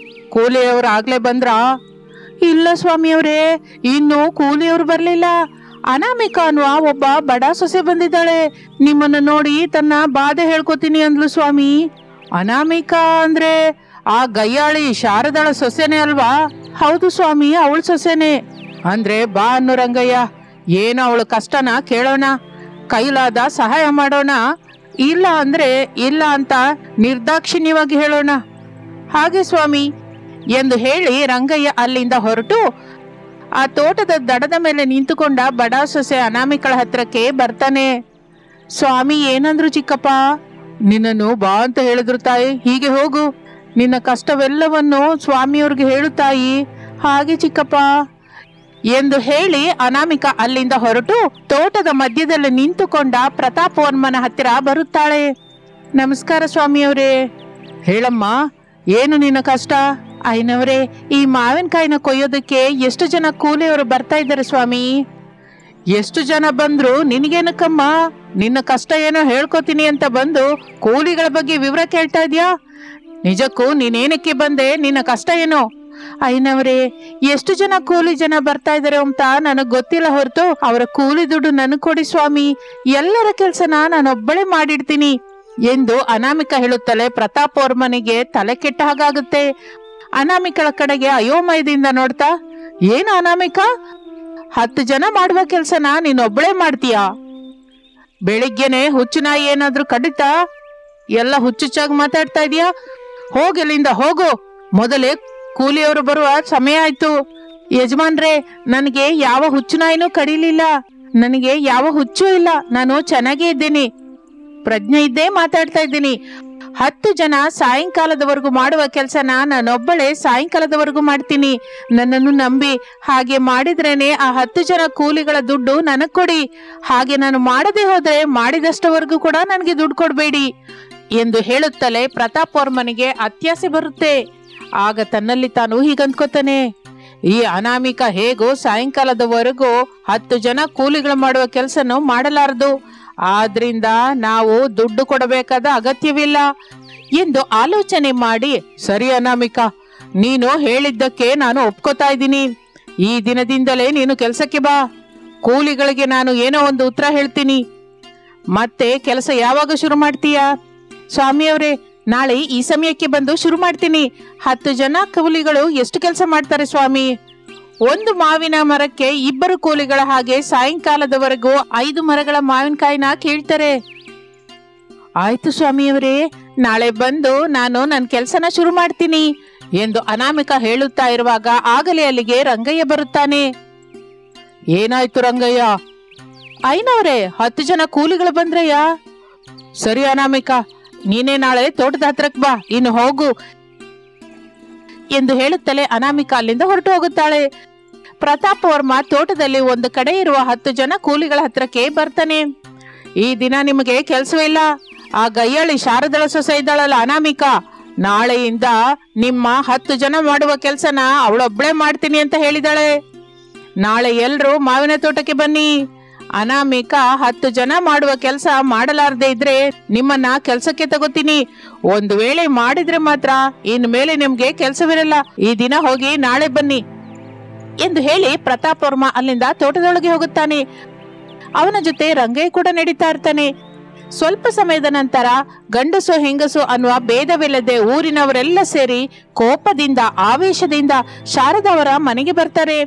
ಕೂಲಿಯವರು ಆಗ್ಲೇ ಬಂದ್ರಾ? ಇಲ್ಲ ಸ್ವಾಮಿಯವ್ರೇ, ಇನ್ನು ಕೂಲಿಯವರು ಬರ್ಲಿಲ್ಲ. ಅನಾಮಿಕಾ ಅನ್ನುವ ಒಬ್ಬ ಬಡ ಸೊಸೆ ಬಂದಿದ್ದಾಳೆ, ನಿಮ್ಮನ್ನು ನೋಡಿ ತನ್ನ ಬಾಧೆ ಹೇಳ್ಕೊತೀನಿ ಅಂದ್ಲು ಸ್ವಾಮಿ. ಅನಾಮಿಕಾ ಅಂದ್ರೆ ಆ ಗಯ್ಯಾಳಿ ಶಾರದಾಳ ಸೊಸೆನೆ ಅಲ್ವಾ? ಹೌದು ಸ್ವಾಮಿ, ಅವಳ ಸೊಸೆನೆ. ಅಂದ್ರೆ ಬಾ ಅನ್ನು ರಂಗಯ್ಯ, ಏನೋ ಅವಳ ಕಷ್ಟನ ಕೇಳೋಣ, ಕೈಲಾದ ಸಹಾಯ ಮಾಡೋಣ, ಇಲ್ಲ ಅಂದ್ರೆ ಇಲ್ಲ ಅಂತ ನಿರ್ದಾಕ್ಷಿಣ್ಯವಾಗಿ ಹೇಳೋಣ. ಹಾಗೆ ಸ್ವಾಮಿ ಎಂದು ಹೇಳಿ ರಂಗಯ್ಯ ಅಲ್ಲಿಂದ ಹೊರಟು ಆ ತೋಟದ ದಡದ ಮೇಲೆ ನಿಂತುಕೊಂಡ ಬಡ ಸೊಸೆ ಅನಾಮಿಕಳ ಹತ್ರಕ್ಕೆ ಬರ್ತಾನೆ. ಸ್ವಾಮಿ ಏನಂದ್ರು ಚಿಕ್ಕಪ್ಪ? ನಿನ್ನನ್ನು ಬಾ ಅಂತ ಹೇಳಿದ್ರು ತಾಯಿ, ಹೀಗೆ ಹೋಗು, ನಿನ್ನ ಕಷ್ಟವೆಲ್ಲವನ್ನು ಸ್ವಾಮಿಯವ್ರಿಗೆ ಹೇಳು ತಾಯಿ. ಹಾಗೆ ಚಿಕ್ಕಪ್ಪ ಎಂದು ಹೇಳಿ ಅನಾಮಿಕ ಅಲ್ಲಿಂದ ಹೊರಟು ತೋಟದ ಮಧ್ಯದಲ್ಲಿ ನಿಂತುಕೊಂಡ ಪ್ರತಾಪವರ್ಮನ ಹತ್ತಿರ ಬರುತ್ತಾಳೆ. ನಮಸ್ಕಾರ ಸ್ವಾಮಿಯವರೇ. ಹೇಳಮ್ಮ, ಏನು ನಿನ್ನ ಕಷ್ಟ? ಐನವರೇ, ಈ ಮಾವಿನಕಾಯಿನ ಕೊಯ್ಯೋದಕ್ಕೆ ಎಷ್ಟು ಜನ ಕೂಲಿಯವರು ಬರ್ತಾ ಇದ್ದಾರೆ ಸ್ವಾಮಿ. ಎಷ್ಟು ಜನ ಬಂದ್ರು ನಿನಗೇನಕ್ಕಮ್ಮ? ನಿನ್ನ ಕಷ್ಟ ಏನೋ ಹೇಳ್ಕೊತೀನಿ ಅಂತ ಬಂದು ಕೂಲಿಗಳ ಬಗ್ಗೆ ವಿವರ ಕೇಳ್ತಾ ಇದ್ಯಾ? ನಿಜಕ್ಕೂ ನೀನೇನಕ್ಕೆ ಬಂದೆ? ನಿನ್ನ ಕಷ್ಟ ಏನು? ಐನವರೇ, ಎಷ್ಟು ಜನ ಕೂಲಿ ಜನ ಬರ್ತಾ ಇದಾರೆ ಅಂತ ನನಗ್ ಗೊತ್ತಿಲ್ಲ ಹೊರತು ಅವರ ಕೂಲಿ ದುಡ್ಡು ನನಗ್ ಕೊಡಿ ಸ್ವಾಮಿ, ಎಲ್ಲರ ಕೆಲ್ಸನ ನಾನೊಬ್ಬಳೇ ಮಾಡಿಡ್ತೀನಿ ಎಂದು ಅನಾಮಿಕ ಹೇಳುತ್ತಲೇ ಪ್ರತಾಪವರ್ಮನಿಗೆ ತಲೆ ಕೆಟ್ಟ ಹಾಗಾಗುತ್ತೆ. ಅನಾಮಿಕಳ ಕಡೆಗೆ ಅಯೋಮಯದಿಂದ ನೋಡ್ತಾ, ಏನು ಅನಾಮಿಕ, 10 ಜನ ಮಾಡುವ ಕೆಲ್ಸನ ನೀನೊಬ್ಬಳೇ ಮಾಡ್ತೀಯಾ? ಬೆಳಿಗ್ಗೆನೆ ಹುಚ್ಚು ನಾಯಿ ಏನಾದ್ರೂ ಕಡಿತಾ? ಎಲ್ಲ ಹುಚ್ಚುಚ್ಚಾಗಿ ಮಾತಾಡ್ತಾ ಇದೀಯಾ? ಹೋಗಿಲ್ಲಿಂದ ಹೋಗು, ಮೊದಲೇ ಕೂಲಿಯವರು ಬರುವ ಸಮಯ ಆಯ್ತು. ಯಜಮಾನ್ರೇ, ನನಗೆ ಯಾವ ಹುಚ್ಚು ನಾಯಿನೂ ಕಡಿಲಿಲ್ಲ, ನನಗೆ ಯಾವ ಹುಚ್ಚೂ ಇಲ್ಲ, ನಾನು ಚೆನ್ನಾಗೇ ಇದ್ದೀನಿ, ಪ್ರಜ್ಞೆ ಇದ್ದೇ ಮಾತಾಡ್ತಾ ಇದ್ದೀನಿ. 10 ಜನ ಸಾಯಂಕಾಲದವರೆಗೂ ಮಾಡುವ ಕೆಲಸನ ನಾನೊಬ್ಬಳೇ ಸಾಯಂಕಾಲದವರೆಗೂ ಮಾಡ್ತೀನಿ. ನನ್ನನ್ನು ನಂಬಿ. ಹಾಗೆ ಮಾಡಿದ್ರೇನೆ ಆ 10 ಜನ ಕೂಲಿಗಳ ದುಡ್ಡು ನನಗ್ ಕೊಡಿ. ಹಾಗೆ ನಾನು ಮಾಡದೆ ಹೋದ್ರೆ ಮಾಡಿದಷ್ಟವರೆಗೂ ಕೂಡ ನನಗೆ ದುಡ್ಡು ಕೊಡಬೇಡಿ ಎಂದು ಹೇಳುತ್ತಲೇ ಪ್ರತಾಪವರ್ಮನಿಗೆ ಅತ್ಯಾಸೆ ಬರುತ್ತೆ. ಆಗ ತನ್ನಲ್ಲಿ ತಾನು ಹೀಗಂದ್ಕೋತಾನೆ, ಈ ಅನಾಮಿಕ ಹೇಗೋ ಸಾಯಂಕಾಲದವರೆಗೂ 10 ಜನ ಕೂಲಿಗಳು ಮಾಡುವ ಕೆಲಸನೂ ಮಾಡಲಾರದು, ಆದ್ರಿಂದ ನಾವು ದುಡ್ಡು ಕೊಡಬೇಕಾದ ಅಗತ್ಯವಿಲ್ಲ ಎಂದು ಆಲೋಚನೆ ಮಾಡಿ, ಸರಿ ಅನಾಮಿಕ, ನೀನು ಹೇಳಿದ್ದಕ್ಕೆ ನಾನು ಒಪ್ಕೋತಾ ಇದ್ದೀನಿ. ಈ ದಿನದಿಂದಲೇ ನೀನು ಕೆಲಸಕ್ಕೆ ಬಾ. ಕೂಲಿಗಳಿಗೆ ನಾನು ಏನೋ ಒಂದು ಉತ್ತರ ಹೇಳ್ತೀನಿ. ಮತ್ತೆ ಕೆಲಸ ಯಾವಾಗ ಶುರು ಮಾಡ್ತೀಯಾ? ಸ್ವಾಮಿಯವರೇ, ನಾಳೆ ಈ ಸಮಯಕ್ಕೆ ಬಂದು ಶುರು ಮಾಡ್ತೀನಿ. 10 ಜನ ಕೂಲಿಗಳು ಎಷ್ಟು ಕೆಲಸ ಮಾಡ್ತಾರೆ ಸ್ವಾಮಿ? ಒಂದು ಮಾವಿನ ಮರಕ್ಕೆ 2 ಕೂಲಿಗಳ ಹಾಗೆ ಸಾಯಂಕಾಲದವರೆಗೂ 5 ಮರಗಳ ಮಾವಿನಕಾಯಿನ ಕೀಳ್ತಾರೆ. ಆಯ್ತು ಸ್ವಾಮಿಯವರೇ, ನಾಳೆ ಬಂದು ನಾನು ನನ್ನ ಕೆಲಸನ ಶುರು ಮಾಡ್ತೀನಿ ಎಂದು ಅನಾಮಿಕ ಹೇಳುತ್ತಾ ಇರುವಾಗ ಆಗಲೇ ಅಲ್ಲಿಗೆ ರಂಗಯ್ಯ ಬರುತ್ತಾನೆ. ಏನಾಯ್ತು ರಂಗಯ್ಯ? ಐನವ್ರೆ, 10 ಜನ ಕೂಲಿಗಳು ಬಂದ್ರಯ್ಯ. ಸರಿ ಅನಾಮಿಕ, ನೀನೇ ನಾಳೆ ತೋಟದ ಹತ್ರಕ್ ಬಾ, ಇನ್ನು ಹೋಗು ಎಂದು ಹೇಳುತ್ತಲೇ ಅನಾಮಿಕ ಅಲ್ಲಿಂದ ಹೊರಟು ಹೋಗುತ್ತಾಳೆ. ಪ್ರತಾಪವರ್ಮ ತೋಟದಲ್ಲಿ ಒಂದು ಕಡೆ ಇರುವ 10 ಜನ ಕೂಲಿಗಳ ಹತ್ರಕ್ಕೆ ಬರ್ತಾನೆ. ಈ ದಿನ ನಿಮಗೆ ಕೆಲಸವೇ ಇಲ್ಲ. ಆ ಗಯ್ಯಾಳಿ ಶಾರದಳ ಸೊಸೆ ಇದ್ದಾಳಲ್ಲ ಅನಾಮಿಕ, ನಾಳೆಯಿಂದ ನಿಮ್ಮ 10 ಜನ ಮಾಡುವ ಕೆಲಸನ ಅವಳೊಬ್ಳೆ ಮಾಡ್ತೀನಿ ಅಂತ ಹೇಳಿದಾಳೆ. ನಾಳೆ ಎಲ್ರು ಮಾವಿನ ತೋಟಕ್ಕೆ ಬನ್ನಿ. ಅನಾಮಿಕ 10 ಜನ ಮಾಡುವ ಕೆಲಸ ಮಾಡಲಾರದೆ ಇದ್ರೆ ನಿಮ್ಮನ್ನ ಕೆಲ್ಸಕ್ಕೆ ತಗೋತೀನಿ. ಒಂದು ವೇಳೆ ಮಾಡಿದ್ರೆ ಮಾತ್ರ ಇನ್ ಮೇಲೆ ನಿಮ್ಗೆ ಕೆಲಸವಿರಲ್ಲ. ಈ ದಿನ ಹೋಗಿ ನಾಳೆ ಬನ್ನಿ ಎಂದು ಹೇಳಿ ಪ್ರತಾಪವರ್ಮ ಅಲ್ಲಿಂದ ತೋಟದೊಳಗೆ ಹೋಗುತ್ತಾನೆ. ಅವನ ಜೊತೆ ರಂಗಯ್ಯ ಕೂಡ ನಡೀತಾ ಇರ್ತಾನೆ. ಸ್ವಲ್ಪ ಸಮಯದ ನಂತರ ಗಂಡಸು ಹೆಂಗಸು ಅನ್ನುವ ಭೇದವಿಲ್ಲದೆ ಊರಿನವರೆಲ್ಲ ಸೇರಿ ಕೋಪದಿಂದ ಆವೇಶದಿಂದ ಶಾರದವರ ಮನೆಗೆ ಬರ್ತಾರೆ.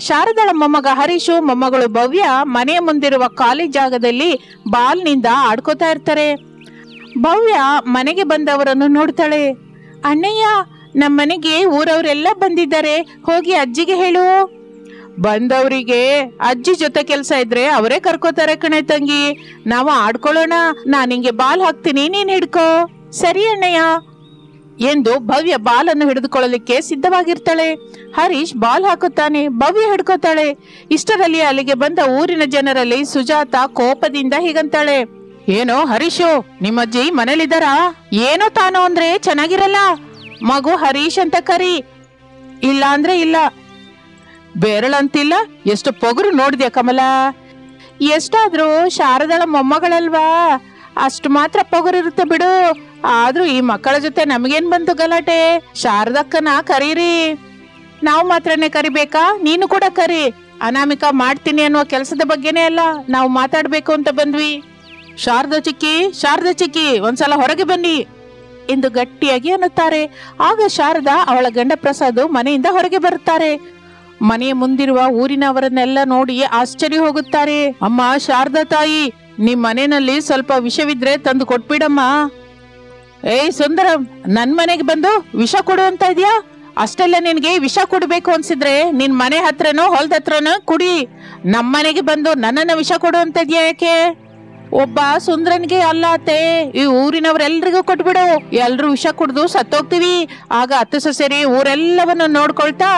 ಶಾರದಾಳ ಮೊಮ್ಮಗ ಹರೀಶು ಮೊಮ್ಮಗಳು ಭವ್ಯ ಮನೆಯ ಮುಂದಿರುವ ಖಾಲಿ ಜಾಗದಲ್ಲಿ ಬಾಲ್ನಿಂದ ಆಡ್ಕೋತಾ ಇರ್ತಾರೆ. ಭವ್ಯ ಮನೆಗೆ ಬಂದವರನ್ನು ನೋಡ್ತಾಳೆ. ಅಣ್ಣಯ್ಯ, ನಮ್ಮನೆಗೆ ಊರವರೆಲ್ಲ ಬಂದಿದ್ದಾರೆ, ಹೋಗಿ ಅಜ್ಜಿಗೆ ಹೇಳು. ಬಂದವರಿಗೆ ಅಜ್ಜಿ ಜೊತೆ ಕೆಲಸ ಇದ್ರೆ ಅವರೇ ಕರ್ಕೋತಾರೆ ಕಣೆ ತಂಗಿ, ನಾವು ಆಡ್ಕೊಳ್ಳೋಣ. ನಾನು ನಿಂಗೆ ಬಾಲ್ ಹಾಕ್ತೀನಿ, ನೀನ್ ಹಿಡ್ಕೋ. ಸರಿ ಅಣ್ಣಯ್ಯ ಎಂದು ಭವ್ಯ ಬಾಲನ್ನು ಹಿಡಿದುಕೊಳ್ಳಲಿಕ್ಕೆ ಸಿದ್ಧವಾಗಿರ್ತಾಳೆ. ಹರೀಶ್ ಬಾಲ್ ಹಾಕುತ್ತಾನೆ, ಭವ್ಯ ಹಿಡ್ಕೋತಾಳೆ. ಇಷ್ಟರಲ್ಲಿ ಅಲ್ಲಿಗೆ ಬಂದ ಊರಿನ ಜನರಲ್ಲಿ ಸುಜಾತ ಕೋಪದಿಂದ ಹೀಗಂತಾಳೆ, ಏನೋ ಹರೀಶು, ನಿಮ್ಮಜ್ಜಿ ಮನೇಲಿದ್ದಾರಾ? ಏನೋ ತಾನು ಅಂದ್ರೆ ಚೆನ್ನಾಗಿರಲ್ಲ. ಮಗು ಹರೀಶ್ ಅಂತ ಕರಿ, ಇಲ್ಲ ಅಂದ್ರೆ ಇಲ್ಲ. ಬೇರಳಂತಿಲ್ಲ, ಎಷ್ಟು ಪೊಗರು ನೋಡಿದ್ಯಾ ಕಮಲ? ಎಷ್ಟಾದ್ರೂ ಶಾರದಾಳ ಮೊಮ್ಮಗಳಲ್ವಾ, ಅಷ್ಟು ಮಾತ್ರ ಪೊಗರಿರುತ್ತೆ ಬಿಡು. ಆದ್ರೂ ಈ ಮಕ್ಕಳ ಜೊತೆ ನಮಗೇನ್ ಬಂತು ಗಲಾಟೆ? ಶಾರದಕ್ಕನ ಕರೀರಿ. ನಾವು ಮಾತ್ರನೇ ಕರಿಬೇಕಾ? ನೀನು ಕೂಡ ಕರಿ. ಅನಾಮಿಕ ಮಾಡ್ತೀನಿ ಅನ್ನುವ ಕೆಲಸದ ಬಗ್ಗೆನೇ ಅಲ್ಲ ನಾವು ಮಾತಾಡ್ಬೇಕು ಅಂತ ಬಂದ್ವಿ. ಶಾರದಾ ಚಿಕ್ಕಿ, ಶಾರದಾ ಚಿಕ್ಕಿ, ಒಂದ್ಸಲ ಹೊರಗೆ ಬನ್ನಿ ಎಂದು ಗಟ್ಟಿಯಾಗಿ ಅನ್ನುತ್ತಾರೆ. ಆಗ ಶಾರದಾ ಅವಳ ಗಂಡ ಪ್ರಸಾದ್ ಮನೆಯಿಂದ ಹೊರಗೆ ಬರುತ್ತಾರೆ. ಮನೆಯ ಮುಂದಿರುವ ಊರಿನವರನ್ನೆಲ್ಲ ನೋಡಿ ಆಶ್ಚರ್ಯ ಹೋಗುತ್ತಾರೆ. ಅಮ್ಮ ಶಾರದಾ ತಾಯಿ, ನಿಮ್ ಮನೆಯಲ್ಲಿ ಸ್ವಲ್ಪ ವಿಷವಿದ್ರೆ ತಂದು ಕೊಟ್ಬಿಡಮ್ಮ. ಏಯ್ ಸುಂದರಂ, ನನ್ ಮನೆಗೆ ಬಂದು ವಿಷ ಕೊಡು ಅಂತ ಇದೆಯಾ? ಅಷ್ಟೆಲ್ಲ ನಿನ್ಗೆ ವಿಷ ಕೊಡ್ಬೇಕು ಅನ್ಸಿದ್ರೆ ನಿನ್ ಮನೆ ಹತ್ರನೋ ಹೊಲದ ಹತ್ರನೋ ಕುಡಿ. ನಮ್ಮನೆಗೆ ಬಂದು ನನ್ನನ್ನ ವಿಷ ಕೊಡು ಅಂತ ಇದೆಯಾ ಯಾಕೆ? ಒಬ್ಬ ಸುಂದ್ರನ್ಗೆ ಅಲ್ಲ ಅತ್ತೆ, ಈ ಊರಿನವರೆಲ್ರಿಗೂ ಕೊಟ್ಬಿಡು. ಎಲ್ರು ವಿಷ ಕುಡ್ದು ಸತ್ತೋಗ್ತೀವಿ. ಆಗ ಹತ್ತು ಸೊಸೆರಿ ಊರೆಲ್ಲವನ್ನು ನೋಡ್ಕೊಳ್ತಾ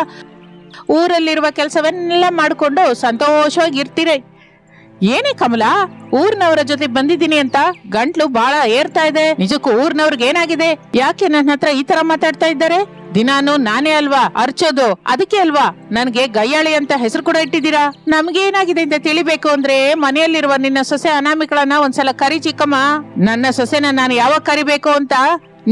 ಊರಲ್ಲಿರುವ ಕೆಲಸವನ್ನೆಲ್ಲ ಮಾಡ್ಕೊಂಡು ಸಂತೋಷವಾಗಿ ಇರ್ತೀರಿ. ಏನೇ ಕಮಲ, ಊರ್ನವರ ಜೊತೆ ಬಂದಿದ್ದೀನಿ ಅಂತ ಗಂಟ್ಲು ಬಹಳ ಏರ್ತಾ ಇದೆ. ನಿಜಕ್ಕೂ ಊರ್ನವ್ರಿಗೆ ಏನಾಗಿದೆ? ಯಾಕೆ ನನ್ನ ಹತ್ರ ಈ ತರ ಮಾತಾಡ್ತಾ ಇದ್ದಾರೆ? ದಿನಾನು ನಾನೇ ಅಲ್ವಾ ಅರ್ಚೋದು? ಅದಕ್ಕೆ ಅಲ್ವಾ ನನ್ಗೆ ಗಯ್ಯಾಳಿ ಅಂತ ಹೆಸರು ಕೂಡ ಇಟ್ಟಿದ್ದೀರಾ? ನಮ್ಗೆ ಏನಾಗಿದೆ ಅಂತ ತಿಳಿಬೇಕು ಅಂದ್ರೆ ಮನೆಯಲ್ಲಿರುವ ನಿನ್ನ ಸೊಸೆ ಅನಾಮಿಕಳನ್ನ ಒಂದ್ಸಲ ಕರಿ ಚಿಕ್ಕಮ್ಮ. ನನ್ನ ಸೊಸೆನ ನಾನು ಯಾವಾಗ ಕರಿಬೇಕು ಅಂತ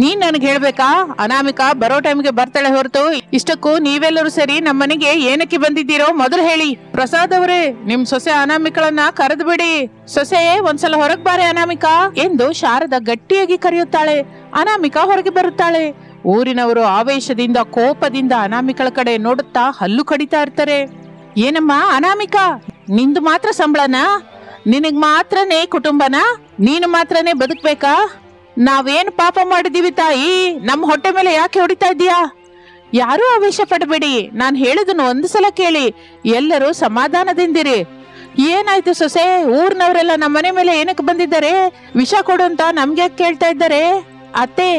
ನೀನ್ ನನ್ಗೆ ಹೇಳ್ಬೇಕಾ? ಅನಾಮಿಕಾ ಬರೋ ಟೈಮ್ಗೆ ಬರ್ತಾಳೆ ಹೊರತು ಇಷ್ಟಕ್ಕೂ ನೀವೆಲ್ಲರೂ ಸರಿ ನಮ್ಮನೆಗೆ ಏನಕ್ಕೆ ಬಂದಿದ್ದೀರೋ ಮೊದಲು ಹೇಳಿ. ಪ್ರಸಾದ್ ಅವರೇ, ನಿಮ್ ಸೊಸೆ ಅನಾಮಿಕಳನ್ನ ಕರೆದು ಬಿಡಿ. ಸೊಸೆ ಒಂದ್ಸಲ ಹೊರಗ್ ಬಾರೆ ಅನಾಮಿಕಾ ಎಂದು ಶಾರದಾ ಗಟ್ಟಿಯಾಗಿ ಕರೆಯುತ್ತಾಳೆ. ಅನಾಮಿಕಾ ಹೊರಗೆ ಬರುತ್ತಾಳೆ. ಊರಿನವರು ಆವೇಶದಿಂದ ಕೋಪದಿಂದ ಅನಾಮಿಕಳ ಕಡೆ ನೋಡುತ್ತಾ ಹಲ್ಲು ಕಡಿತಾ ಇರ್ತಾರೆ. ಏನಮ್ಮ ಅನಾಮಿಕಾ, ನಿಂದು ಮಾತ್ರ ಸಂಬಳನಾ? ನಿನಗ್ ಮಾತ್ರನೇ ಕುಟುಂಬನಾ? ನೀನು ಮಾತ್ರನೇ ಬದುಕ್ಬೇಕಾ? ನಾವೇನ್ ಪಾಪ ಮಾಡಿದೀವಿ ತಾಯಿ? ನಮ್ಮ ಹೊಟ್ಟೆ ಮೇಲೆ ಯಾಕೆ ಹೊಡಿತಾ ಇದೀಯಾ? ಯಾರೂ ಆವೇಶ ಪಡಬೇಡಿ, ನಾನ್ ಹೇಳುದನ್ನು ಒಂದು ಸಲ ಕೇಳಿ. ಎಲ್ಲರೂ ಸಮಾಧಾನದಿಂದಿರಿ. ಏನಾಯ್ತು ಸೊಸೆ? ಊರ್ನವರೆಲ್ಲ ನಮ್ಮ ಮನೆ ಮೇಲೆ ಏನಕ್ಕೆ ಬಂದಿದ್ದಾರೆ? ವಿಷ ಕೊಡು ಅಂತ ನಮ್ಗೆ ಕೇಳ್ತಾ ಇದ್ದಾರೆ. ಅತ್ತೆ,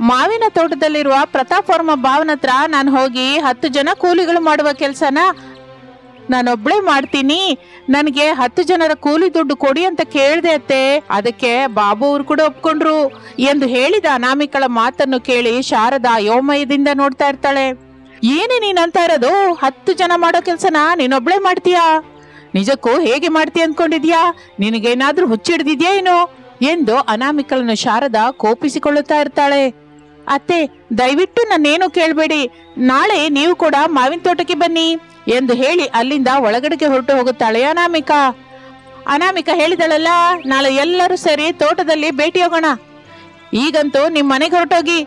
ಮಾವಿನ ತೋಟದಲ್ಲಿರುವ ಪ್ರತಾಪ್ ವರ್ಮ ಭಾವನ ಹತ್ರ ನಾನು ಹೋಗಿ 10 ಜನ ಕೂಲಿಗಳು ಮಾಡುವ ಕೆಲ್ಸನ ನಾನೊಬ್ಳೆ ಮಾಡ್ತೀನಿ, ನನಗೆ 10 ಜನರ ಕೂಲಿ ದುಡ್ಡು ಕೊಡಿ ಅಂತ ಕೇಳ್ದೆ ಅತ್ತೆ. ಅದಕ್ಕೆ ಬಾಬು ಅವ್ರು ಕೂಡ ಒಪ್ಕೊಂಡ್ರು ಎಂದು ಹೇಳಿದ ಅನಾಮಿಕಳ ಮಾತನ್ನು ಕೇಳಿ ಶಾರದಾ ಯೋಮಯದಿಂದ ನೋಡ್ತಾ ಇರ್ತಾಳೆ. ಏನೇ ನೀನಂತ ಇರೋದು? 10 ಜನ ಮಾಡೋ ಕೆಲ್ಸನ ನೀನೊಬ್ಳೆ ಮಾಡ್ತೀಯಾ? ನಿಜಕ್ಕೂ ಹೇಗೆ ಮಾಡ್ತೀಯ ಅನ್ಕೊಂಡಿದ್ಯಾ? ನಿನಗೇನಾದ್ರೂ ಹುಚ್ಚಿಡ್ದಿದ್ಯಾ ಏನು ಎಂದು ಅನಾಮಿಕಳನ್ನು ಶಾರದಾ ಕೋಪಿಸಿಕೊಳ್ಳುತ್ತಾ ಇರ್ತಾಳೆ. ಅತ್ತೆ, ದಯವಿಟ್ಟು ನನ್ನೇನು ಕೇಳಬೇಡಿ. ನಾಳೆ ನೀವು ಕೂಡ ಮಾವಿನ ತೋಟಕ್ಕೆ ಬನ್ನಿ ಎಂದು ಹೇಳಿ ಅಲ್ಲಿಂದ ಒಳಗಡೆಗೆ ಹೊರಟು ಹೋಗುತ್ತಾಳೆ ಅನಾಮಿಕಾ. ಅನಾಮಿಕಾ ಹೇಳಿದಳಲ್ಲ, ನಾಳೆ ಎಲ್ಲರೂ ಸೇರಿ ತೋಟದಲ್ಲಿ ಭೇಟಿಯಾಗೋಣ. ಈಗಂತೂ ನಿಮ್ ಮನೆಗೆ ಹೊರಟೋಗಿ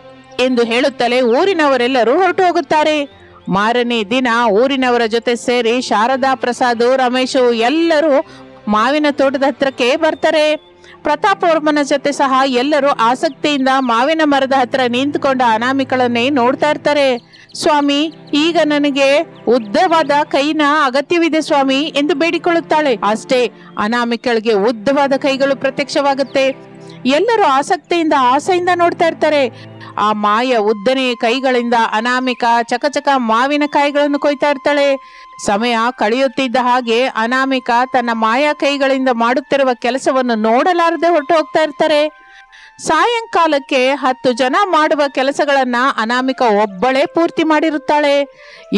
ಎಂದು ಹೇಳುತ್ತಲೇ ಊರಿನವರೆಲ್ಲರೂ ಹೊರಟು ಹೋಗುತ್ತಾರೆ. ಮಾರನೇ ದಿನ ಊರಿನವರ ಜೊತೆ ಸೇರಿ ಶಾರದಾ, ಪ್ರಸಾದ್, ರಮೇಶು ಎಲ್ಲರೂ ಮಾವಿನ ತೋಟದ ಹತ್ರಕ್ಕೆ ಬರ್ತಾರೆ. ಪ್ರತಾಪ್ ವರ್ಮನ ಜೊತೆ ಸಹ ಎಲ್ಲರೂ ಆಸಕ್ತಿಯಿಂದ ಮಾವಿನ ಮರದ ಹತ್ರ ನಿಂತುಕೊಂಡ ಅನಾಮಿಕಳನ್ನೇ ನೋಡ್ತಾ ಇರ್ತಾರೆ. ಸ್ವಾಮಿ, ಈಗ ನನಗೆ ಉದ್ದವಾದ ಕೈನ ಅಗತ್ಯವಿದೆ ಸ್ವಾಮಿ ಎಂದು ಬೇಡಿಕೊಳ್ಳುತ್ತಾಳೆ. ಅಷ್ಟೇ, ಅನಾಮಿಕಳಿಗೆ ಉದ್ದವಾದ ಕೈಗಳು ಪ್ರತ್ಯಕ್ಷವಾಗುತ್ತೆ. ಎಲ್ಲರೂ ಆಸಕ್ತಿಯಿಂದ ಆಸೆಯಿಂದ ನೋಡ್ತಾ ಇರ್ತಾರೆ. ಆ ಮಾಯ ಉದ್ದನೆಯ ಕೈಗಳಿಂದ ಅನಾಮಿಕಾ ಚಕಚಕ ಮಾವಿನಕಾಯಿಗಳನ್ನು ಕೊಯ್ತಾ ಇರ್ತಾಳೆ. ಸಮಯ ಕಳೆಯುತ್ತಿದ್ದ ಹಾಗೆ ಅನಾಮಿಕಾ ತನ್ನ ಮಾಯಾ ಕೈಗಳಿಂದ ಮಾಡುತ್ತಿರುವ ಕೆಲಸವನ್ನು ನೋಡಲಾರದೆ ಹೊರಟು ಹೋಗ್ತಾ ಇರ್ತಾರೆ. ಸಾಯಂಕಾಲಕ್ಕೆ 10 ಜನ ಮಾಡುವ ಕೆಲಸಗಳನ್ನ ಅನಾಮಿಕಾ ಒಬ್ಬಳೇ ಪೂರ್ತಿ ಮಾಡಿರುತ್ತಾಳೆ.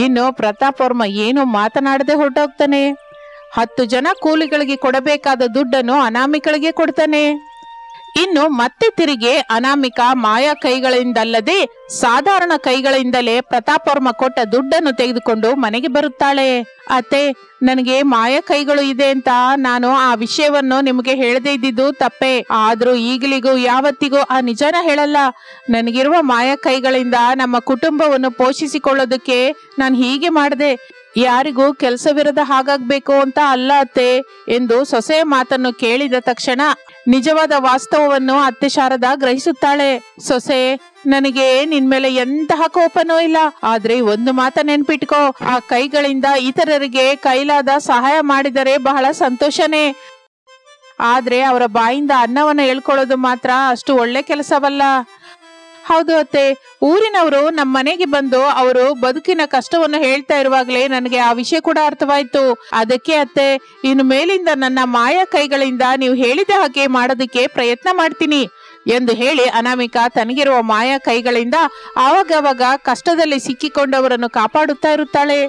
ಇನ್ನು ಪ್ರತಾಪ್ ವರ್ಮ ಏನು ಮಾತನಾಡದೆ ಹೊರಟೋಗ್ತಾನೆ. 10 ಜನ ಕೂಲಿಗಳಿಗೆ ಕೊಡಬೇಕಾದ ದುಡ್ಡನ್ನು ಅನಾಮಿಕಳಿಗೆ ಕೊಡ್ತಾನೆ. ಇನ್ನು ಮತ್ತೆ ತಿರುಗಿ ಅನಾಮಿಕಾ ಮಾಯಾ ಕೈಗಳಿಂದಲ್ಲದೆ ಸಾಧಾರಣ ಕೈಗಳಿಂದಲೇ ಪ್ರತಾಪ್ ವರ್ಮ ಕೊಟ್ಟ ದುಡ್ಡನ್ನು ತೆಗೆದುಕೊಂಡು ಮನೆಗೆ ಬರುತ್ತಾಳೆ. ಅತ್ತೆ, ನನಗೆ ಮಾಯಾ ಕೈಗಳು ಇದೆ ಅಂತ ನಾನು ಆ ವಿಷಯವನ್ನು ನಿಮಗೆ ಹೇಳದೇ ಇದ್ದಿದ್ದು ತಪ್ಪೆ. ಆದ್ರೂ ಈಗಲಿಗೂ ಯಾವತ್ತಿಗೂ ಆ ನಿಜಾನ ಹೇಳಲ್ಲ. ನನಗಿರುವ ಮಾಯಾ ಕೈಗಳಿಂದ ನಮ್ಮ ಕುಟುಂಬವನ್ನು ಪೋಷಿಸಿಕೊಳ್ಳೋದಕ್ಕೆ ನಾನು ಹೀಗೆ ಮಾಡಿದೆ. ಯಾರಿಗೂ ಕೆಲಸವಿರದ ಹಾಗಾಗ್ಬೇಕು ಅಂತ ಅಲ್ಲ ಅತ್ತೆ ಎಂದು ಸೊಸೆಯ ಮಾತನ್ನು ಕೇಳಿದ ತಕ್ಷಣ ನಿಜವಾದ ವಾಸ್ತವವನ್ನು ಅತ್ತೆ ಶಾರದಾ ಗ್ರಹಿಸುತ್ತಾಳೆ. ಸೊಸೆ, ನನಗೆ ನಿನ್ ಮೇಲೆ ಎಂತಹ ಕೋಪನೂ ಇಲ್ಲ. ಆದ್ರೆ ಒಂದು ಮಾತ ನೆನ್ಪಿಟ್ಕೋ, ಆ ಕೈಗಳಿಂದ ಇತರರಿಗೆ ಕೈಲಾದ ಸಹಾಯ ಮಾಡಿದರೆ ಬಹಳ ಸಂತೋಷನೇ. ಆದ್ರೆ ಅವರ ಬಾಯಿಂದ ಅನ್ನವನ್ನ ಹೇಳ್ಕೊಳ್ಳೋದು ಮಾತ್ರ ಅಷ್ಟು ಒಳ್ಳೆ ಕೆಲಸವಲ್ಲ. ಹೌದು ಅತ್ತೆ, ಊರಿನವರು ನಮ್ಮ ಮನೆಗೆ ಬಂದು ಅವರು ಬದುಕಿನ ಕಷ್ಟವನ್ನು ಹೇಳ್ತಾ ಇರುವಾಗಲೇ ನನಗೆ ಆ ವಿಷಯ ಕೂಡ ಅರ್ಥವಾಯ್ತು. ಅದಕ್ಕೆ ಅತ್ತೆ, ಇನ್ನು ಮೇಲಿಂದ ನನ್ನ ಮಾಯಾ ಕೈಗಳಿಂದ ನೀವು ಹೇಳಿದ ಹಾಗೆ ಮಾಡೋದಕ್ಕೆ ಪ್ರಯತ್ನ ಮಾಡ್ತೀನಿ ಎಂದು ಹೇಳಿ ಅನಾಮಿಕಾ ತನಗಿರುವ ಮಾಯಾ ಕೈಗಳಿಂದ ಆವಾಗವಾಗ ಕಷ್ಟದಲ್ಲಿ ಸಿಕ್ಕಿಕೊಂಡವರನ್ನು ಕಾಪಾಡುತ್ತಾ ಇರುತ್ತಾಳೆ.